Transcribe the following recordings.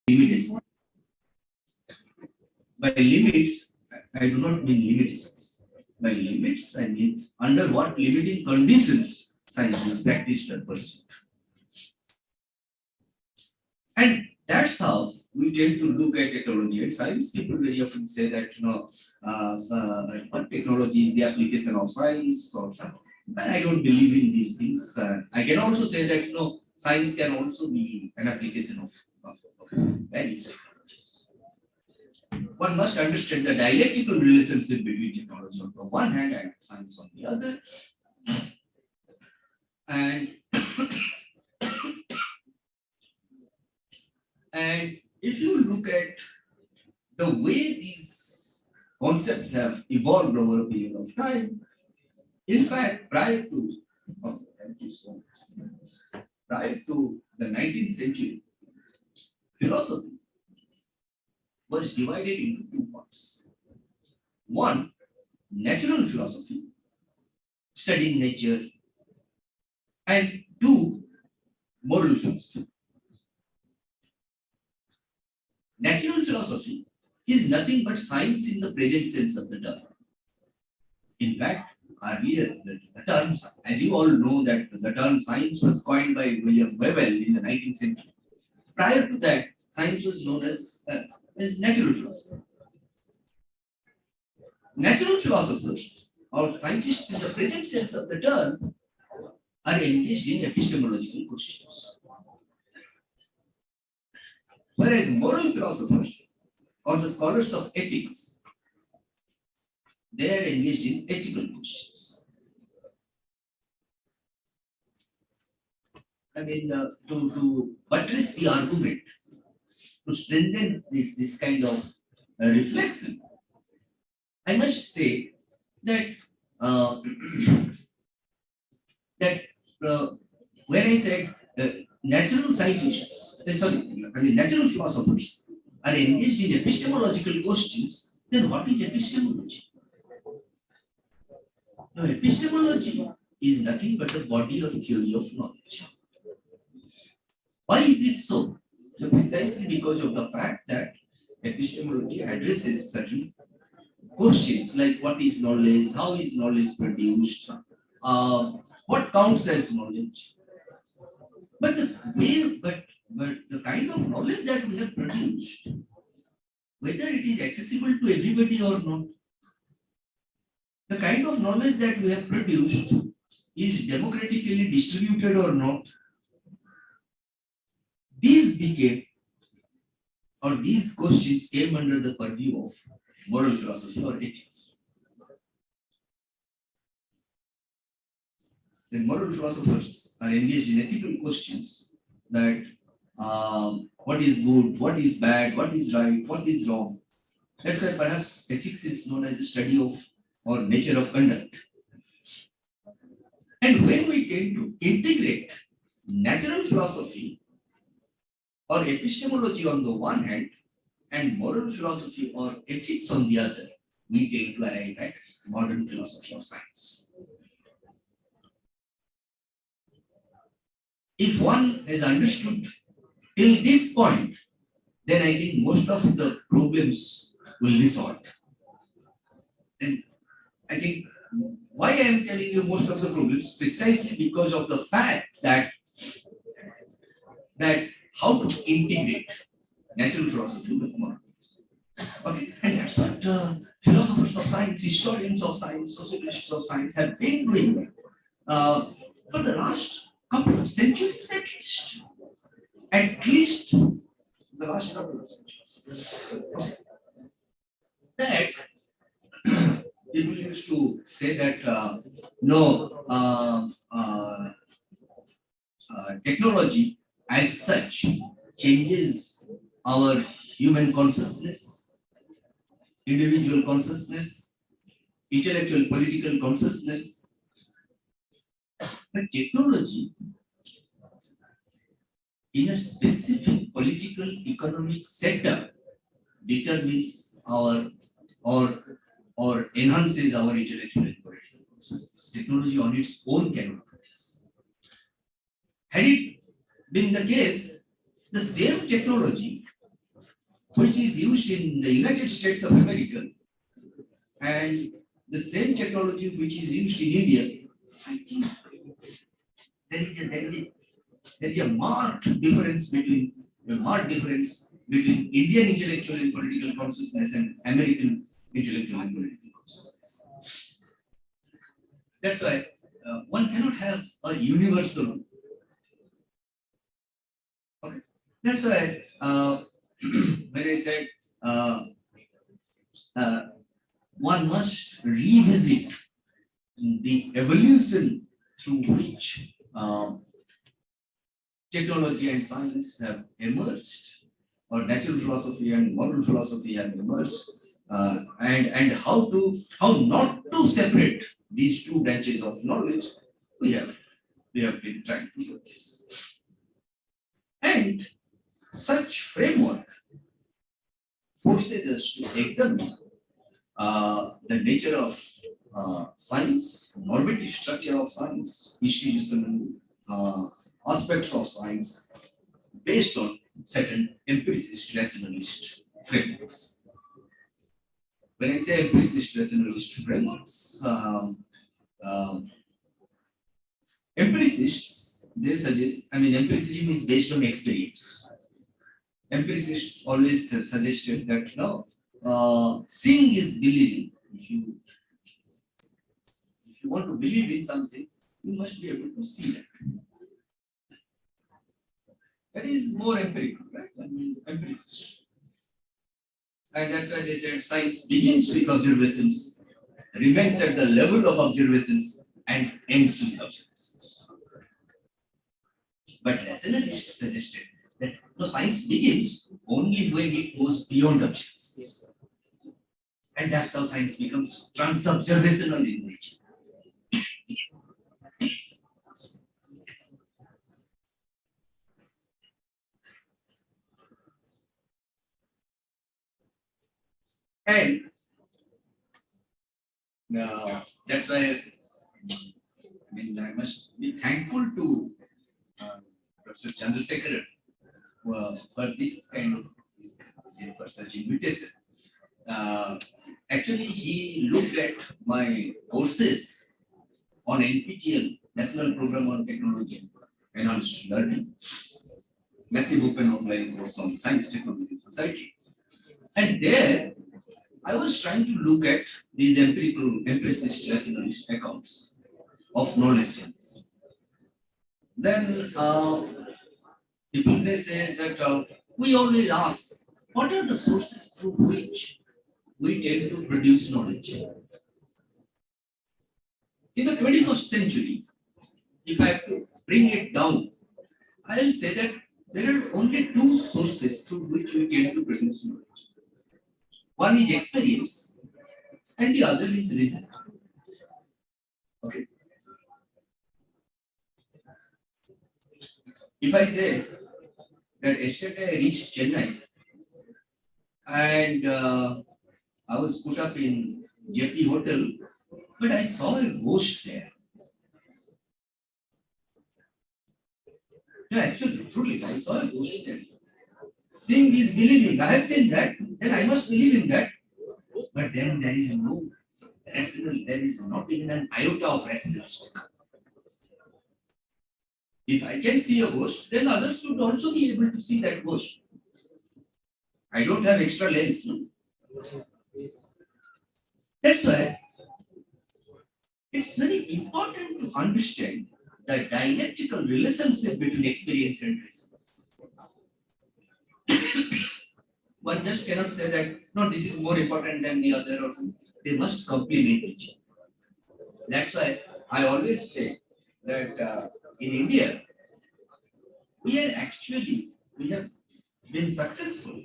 limits. By limits, I do not mean limitations. By limits, I mean under what limiting conditions science is practiced or pursued. And that's how we tend to look at technology. And science people very often say that, what technology is the application of science or something. But I don't believe in these things. I can also say that, science can also be an application of various technologies. One must understand the dialectical relationship between technology on the one hand and science on the other. And if you look at the way these concepts have evolved over a period of time, in fact, prior to the 19th century, philosophy was divided into two parts. One, natural philosophy, studying nature, and two, moral philosophy. Natural philosophy is nothing but science in the present sense of the term. In fact, earlier, the term, as you all know, that the term science was coined by William Webber in the 19th century. Prior to that, science was known as natural philosophy. Natural philosophers or scientists in the present sense of the term are engaged in epistemological questions. Whereas moral philosophers or the scholars of ethics, they are engaged in ethical questions. I mean, to buttress the argument, to strengthen this kind of reflection, I must say that when I said natural scientists, natural philosophers are engaged in epistemological questions, then what is epistemology? Now, epistemology is nothing but a body or theory of knowledge. Why is it so? So precisely because of the fact that epistemology addresses certain questions like what is knowledge, how is knowledge produced, what counts as knowledge. But the kind of knowledge that we have produced, whether it is accessible to everybody or not, the kind of knowledge that we have produced is democratically distributed or not, these questions came under the purview of moral philosophy or ethics. The moral philosophers are engaged in ethical questions that what is good, what is bad, what is right, what is wrong. That's why perhaps ethics is known as a study of or nature of conduct. And when we tend to integrate natural philosophy or epistemology on the one hand and moral philosophy or ethics on the other, we tend to arrive at modern philosophy of science. If one has understood till this point, then I think most of the problems will be solved. And I think why I am telling you most of the problems, precisely because of the fact that how to integrate natural philosophy with moral philosophy. Okay, and that's what philosophers of science, historians of science, sociologists of science have been doing for the last couple of centuries at least. At least the last couple of centuries. That people used to say that technology as such changes our human consciousness, individual consciousness, intellectual political consciousness. But technology in a specific political economic setup determines our or enhances our intellectual and political consciousness. Technology on its own cannot do this. Had it been the case, the same technology which is used in the United States of America, and the same technology which is used in India, I think there is a marked difference between Indian intellectual and political consciousness and American intellectual and political consciousness. That's why one cannot have a universal. Okay, that's why when I said one must revisit the evolution through which technology and science have emerged, or natural philosophy and moral philosophy have emerged, and how not to separate these two branches of knowledge, we have been trying to do this. And such framework forces us to examine the nature of science, normative structure of science, institutional aspects of science based on certain empiricist rationalist frameworks. When I say empiricist rationalist frameworks, empiricists, they suggest, empiricism is based on experience. Empiricists always suggested that seeing is believing. If you want to believe in something, you must be able to see that. That is more empirical, right? Empiricist. And that's why they said science begins with observations, remains at the level of observations, and ends with observations. But rationalists suggested that science begins only when it goes beyond observations. And that's how science becomes trans-observational in nature. And that's why I must be thankful to Professor Chandrasekhar for this kind of for such invitation. Actually, he looked at my courses on NPTEL, National Program on Technology Enhanced Learning, massive open online course on Science, Technology, Society. And there, I was trying to look at these empiricist rationalist accounts of knowledge changes. Then people may say that we always ask, what are the sources through which we tend to produce knowledge? In the 21st century, if I have to bring it down, I will say that there are only two sources through which we tend to produce knowledge. One is experience, and the other is reason. Okay. If I say that yesterday I reached Chennai and I was put up in JP Hotel, but I saw a ghost there. Yeah, actually, truly, I saw a ghost there. Seeing is believing. I have seen that, then I must believe in that. But then there is no rational, there is not even an iota of rationality. If I can see a ghost, then others should also be able to see that ghost. I don't have extra lens. No? That's why it's very important to understand the dialectical relationship between experience and reason. One just cannot say that, no, this is more important than the other or something. They must complement each other. That's why I always say that in India, we have been successful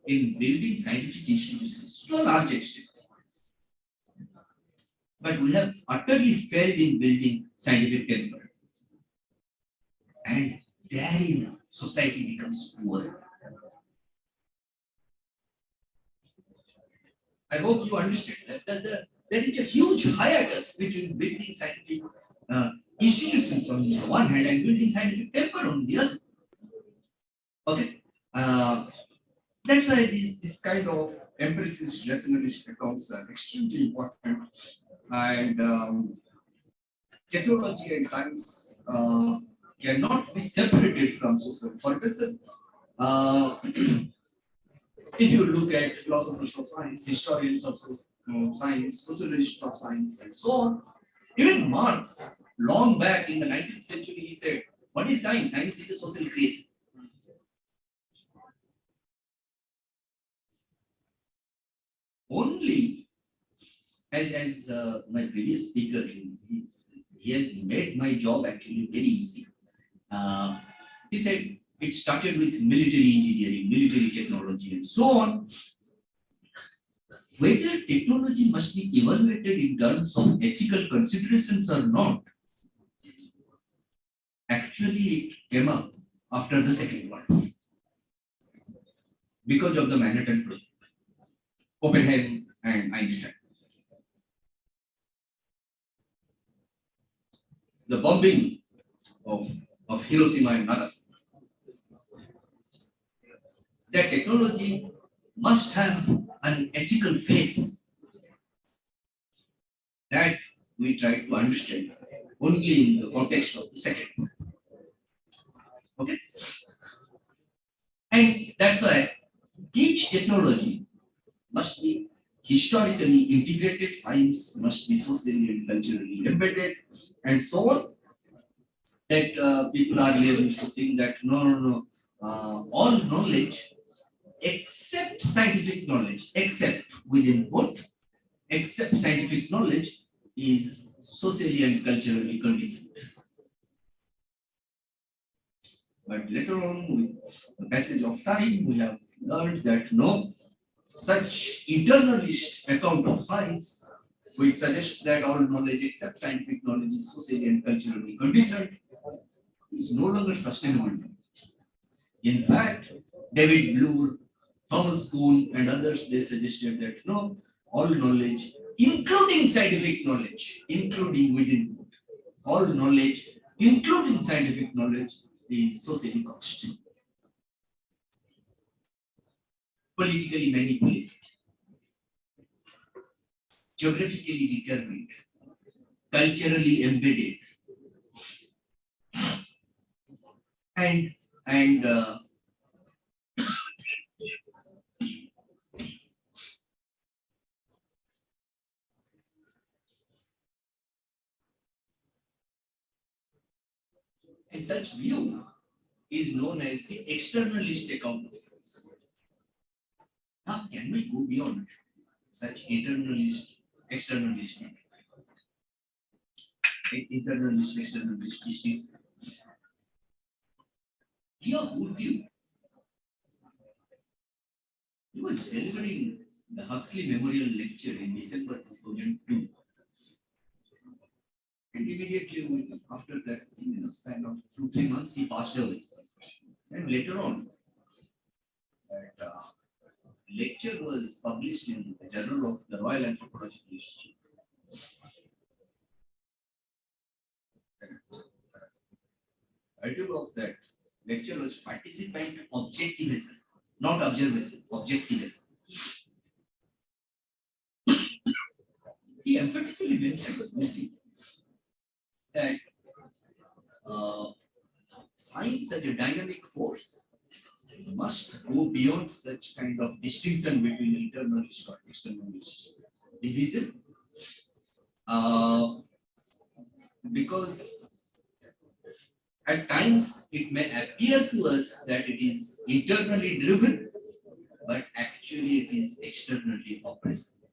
in building scientific institutions to a large extent. But we have utterly failed in building scientific temper. And therein, society becomes poor. I hope you understand that there is a huge hiatus between building scientific institutions on the one hand and building scientific temper on the other. Okay, that's That's why this kind of empiricist, rationalist accounts are extremely important. And technology and science cannot be separated from social purpose. If you look at philosophers of science, historians of science, sociologists of science, and so on, even Marx, long back in the 19th century, he said, "What is science? Science is a social creation." Only as my previous speaker, he has made my job actually very easy. He said it started with military engineering, military technology, and so on. Whether technology must be evaluated in terms of ethical considerations or not, actually it came up after the Second World War because of the Manhattan Project, Oppenheimer and Einstein. The bombing of Hiroshima and Nagasaki. That technology must have an ethical face that we try to understand only in the context of the Second World. Okay? And that's why each technology must be historically integrated, science must be socially and culturally embedded, and so on. That people are used to think that no, all knowledge except scientific knowledge, except within both, except scientific knowledge is socially and culturally conditioned. But later on, with the passage of time, we have learned that no, such internalist account of science, which suggests that all knowledge except scientific knowledge is socially and culturally conditioned, is no longer sustainable. In fact, David Bloor, Thomas Kuhn, and others, they suggested that no, all knowledge, including scientific knowledge, including within all knowledge, including scientific knowledge, is socially constant, politically manipulated, geographically determined, culturally embedded, and such view is known as the externalist account of science. Now, can we go beyond such internalist, externalist, internalist, externalist distinctions? Leo Bourdieu, he was delivering the Huxley Memorial Lecture in December 2002. And immediately after that, span of 2-3 months, he passed away. And later on, that lecture was published in the Journal of the Royal Anthropological Institute. The title of that lecture was Participant Objectivism, not observation, objectivism. He emphatically mentioned that science as a dynamic force must go beyond such kind of distinction between internalist or externalist division, because at times it may appear to us that it is internally driven, but actually it is externally oppressive.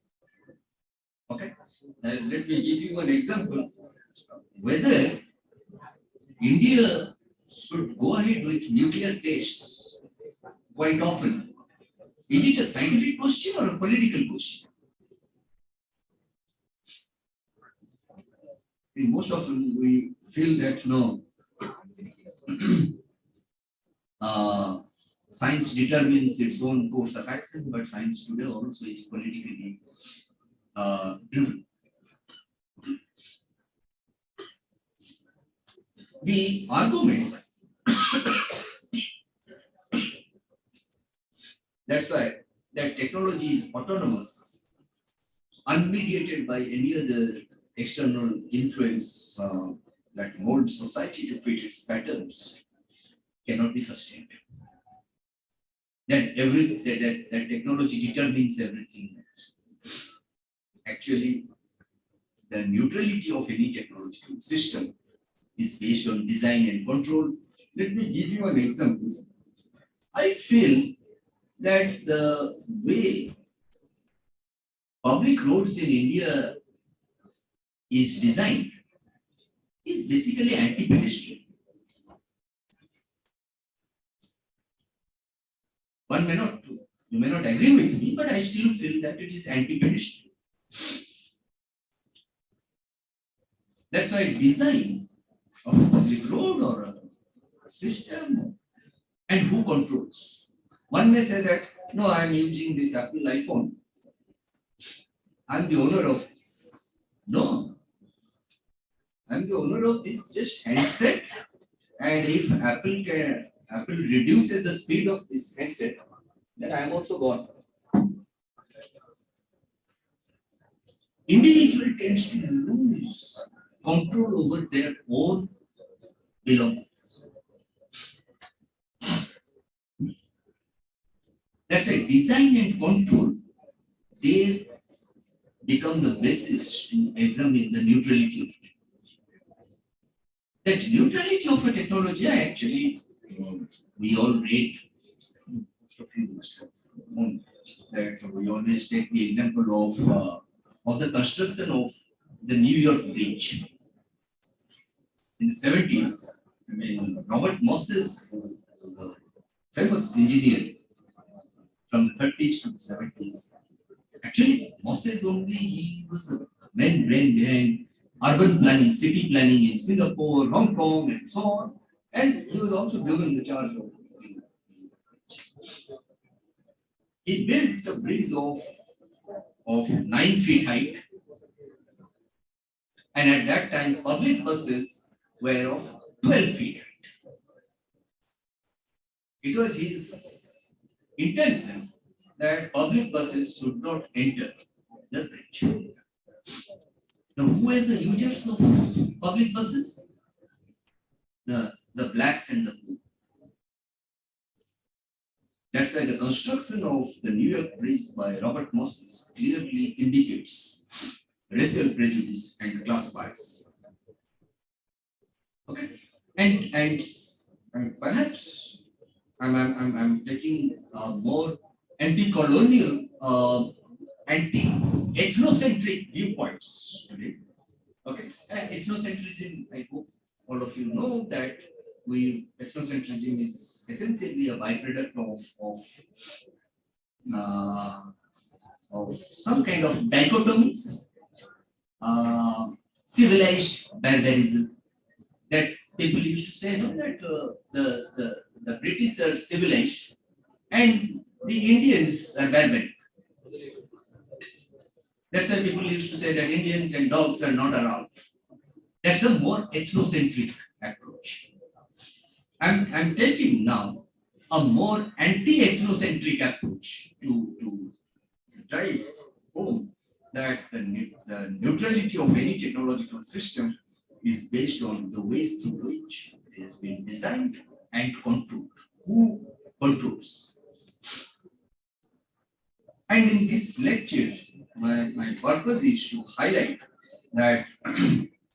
Okay, now let me give you an example. Whether India should go ahead with nuclear tests quite often, is it a scientific question or a political question? Most often we feel that no, science determines its own course of action, but science today also is politically driven. The argument That's why that technology is autonomous, unmediated by any other external influence that molds society to fit its patterns, cannot be sustained. That technology determines everything. Actually, the neutrality of any technological system is based on design and control. Let me give you an example. I feel that the way public roads in India is designed is basically anti-pedestrian. You may not agree with me, but I still feel that it is anti-pedestrian. That's why design of a public road or a system and who controls. One may say that, no, I am using this Apple iPhone. I'm the owner of this. No, I'm the owner of this just handset. And if Apple reduces the speed of this handset, then I am also gone. Individual tends to lose control over their own belongings. That's why design and control, they become the basis to examine the neutrality of it. That neutrality of a technology, actually, we all read, most of you must have known that we always take the example of the construction of the New York Bridge. In the 70s, I mean, Robert Moses was a famous engineer from the 30s to the 70s. Actually, Moses only, he was the main brain behind urban planning, city planning in Singapore, Hong Kong, and so on. And he was also given the charge of. He built a bridge of 9 feet height. And at that time, public buses were of 12 feet height. It was his intention that public buses should not enter the bridge. Now, who are the users of public buses? The blacks and the poor. That's why the construction of the New York Bridge by Robert Moses clearly indicates racial prejudice and class bias. Okay, and perhaps I'm taking more anti-colonial, anti-ethnocentric viewpoints today. Okay, ethnocentrism, I hope all of you know that ethnocentrism is essentially a byproduct of some kind of dichotomies, civilized barbarism. That people used to say, no, that the British are civilized and the Indians are barbaric. That's why people used to say that Indians and dogs are not around. That's a more ethnocentric approach. I'm taking now a more anti-ethnocentric approach to drive home that the neutrality of any technological system is based on the ways through which it has been designed and controlled. Who controls? And in this lecture, my purpose is to highlight that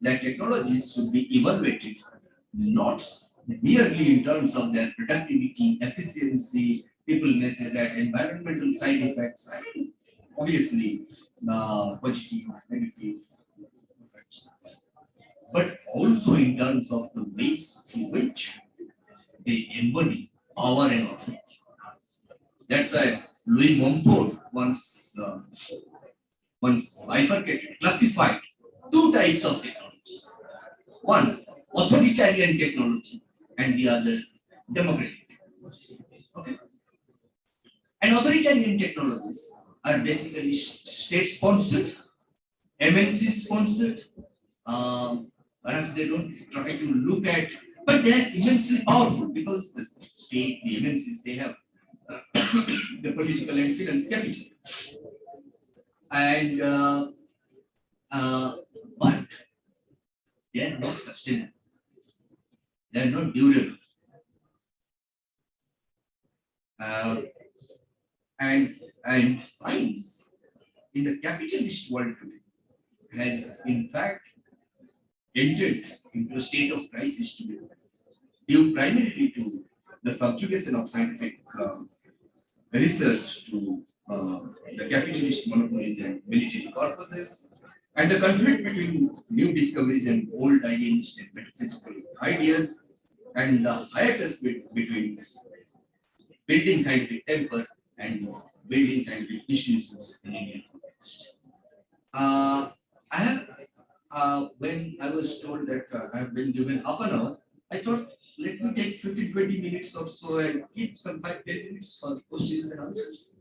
that technologies should be evaluated not merely in terms of their productivity, efficiency. People may say that environmental side effects, obviously positive, negative effects, but also in terms of the ways through which they embody power and authority. That's why Louis Montfort once bifurcated, classified two types of technologies. One, authoritarian technology, and the other, democratic technologies. Okay? And authoritarian technologies are basically state-sponsored, MNC-sponsored. Perhaps they don't try to look at, but they are immensely powerful because the state, the MNCs, they have the political and finance capital. And but they are not sustainable. They are not durable. And science in the capitalist world today has in fact entered into a state of crisis today, due primarily to the subjugation of scientific research to the capitalist monopolies and military purposes, and the conflict between new discoveries and old idealist and metaphysical ideas, and the hiatus between building scientific temper and building scientific institutions in Indian context. I have, when I was told that I have been given half an hour, I thought, let me take 15-20 minutes or so and keep some 5-10 minutes for questions and answers.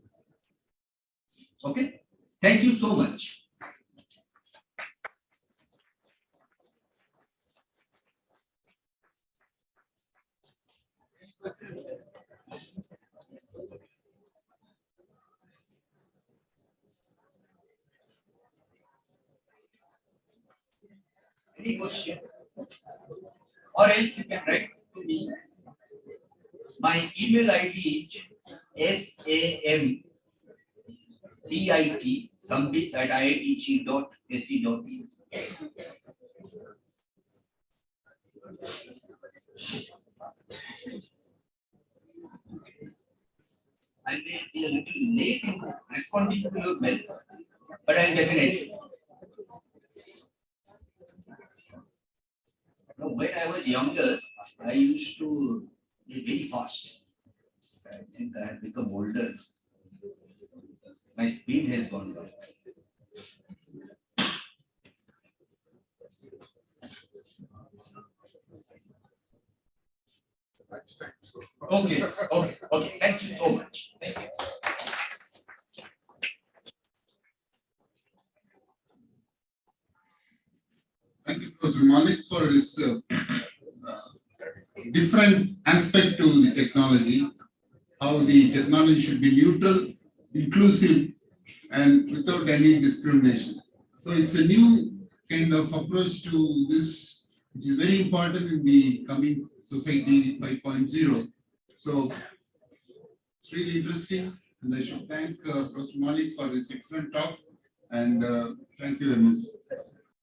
Okay? Thank you so much. Any question? Or else you can write to me. My email ID is SAMBIT sambit@iitg.ac.in. I may be a little late in responding to your mail, but I'll definitely. When I was younger, I used to be very fast. I think I have become older. My speed has gone down. Okay. Thank you so much. Thank you. Thank you, Professor Mallick, for his different aspect to the technology, how the technology should be neutral, inclusive, and without any discrimination. So it's a new kind of approach to this, which is very important in the coming society 5.0. So it's really interesting, and I should thank Professor Mallick for his excellent talk, and thank you very much.